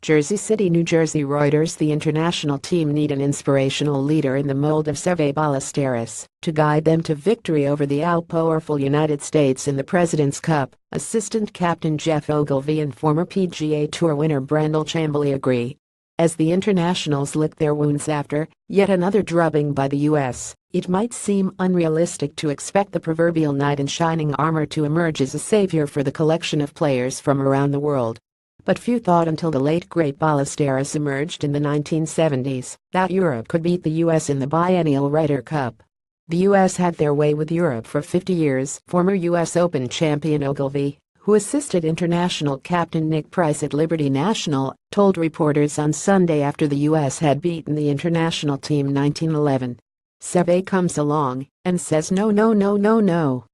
Jersey City, New Jersey. Reuters The international team need an inspirational leader in the mold of Seve-style to guide them to victory over the all-powerful United States in the President's Cup. Assistant captain Geoff Ogilvy and former PGA Tour winner Brandel Chamblee agree. As the internationals lick their wounds after yet another drubbing by the U.S., it might seem unrealistic to expect the proverbial knight in shining armor to emerge as a savior for the collection of players from around the world. But few thought until the late great Ballesteros emerged in the 1970s that Europe could beat the U.S. in the biennial Ryder Cup. The U.S. had their way with Europe for 50 years. Former U.S. Open champion Ogilvy, who assisted international captain Nick Price at Liberty National, told reporters on Sunday after the U.S. had beaten the international team 1911. Seve comes along and says no,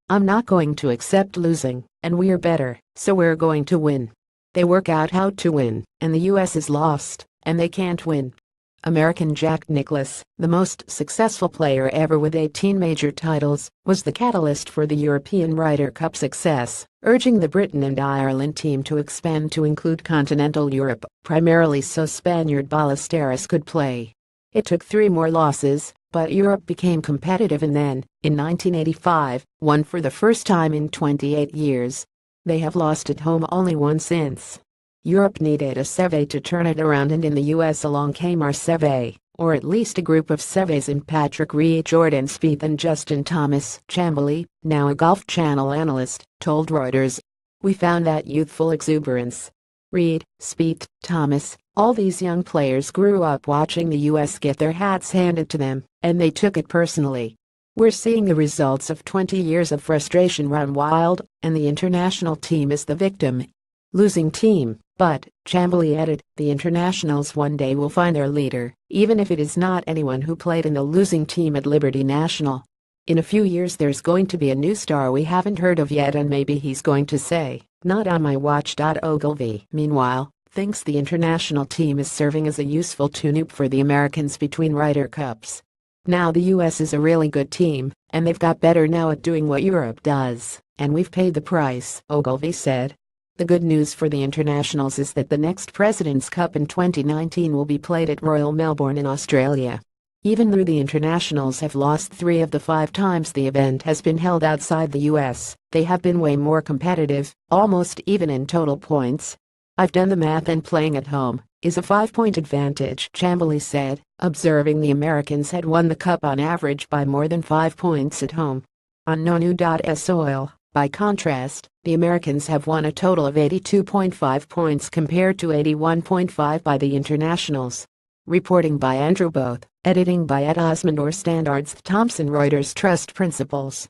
I'm not going to accept losing, and we're better, so we're going to win. They work out how to win, and the U.S. is lost, and they can't win. American Jack Nicklaus, the most successful player ever with 18 major titles, was the catalyst for the European Ryder Cup success, urging the Britain and Ireland team to expand to include continental Europe, primarily so Spaniard Ballesteros could play. It took 3 more losses, but Europe became competitive and then, in 1985, won for the first time in 28 years. They have lost at home only once since. Europe needed a Seve to turn it around, and in the US along came our Seve, or at least a group of Seves in Patrick Reed, Jordan Spieth and Justin Thomas. Chamblee, now a Golf Channel analyst, told Reuters. We found that youthful exuberance. Reed, Spieth, Thomas, all these young players grew up watching the US get their hats handed to them, and they took it personally. We're seeing the results of 20 years of frustration run wild, and the international team is the victim. Losing team, but, Chamblee added, the internationals one day will find their leader, even if it is not anyone who played in the losing team at Liberty National. In a few years there's going to be a new star we haven't heard of yet, and maybe he's going to say, not on my watch. Ogilvy, meanwhile, thinks the international team is serving as a useful tune-up for the Americans between Ryder Cups. Now the US is a really good team, and they've got better now at doing what Europe does, and we've paid the price, Ogilvy said. The good news for the internationals is that the next President's Cup in 2019 will be played at Royal Melbourne in Australia. Even though the internationals have lost 3 of the 5 times the event has been held outside the US, they have been way more competitive, almost even in total points. I've done the math, and playing at home is a 5-point advantage, Chamblee said, observing the Americans had won the Cup on average by more than 5 points at home. On NONU.SOIL, by contrast, the Americans have won a total of 82.5 points compared to 81.5 by the internationals. Reporting by Andrew Both, editing by Ed Osmond or Standards Thompson. Reuters Trust Principles.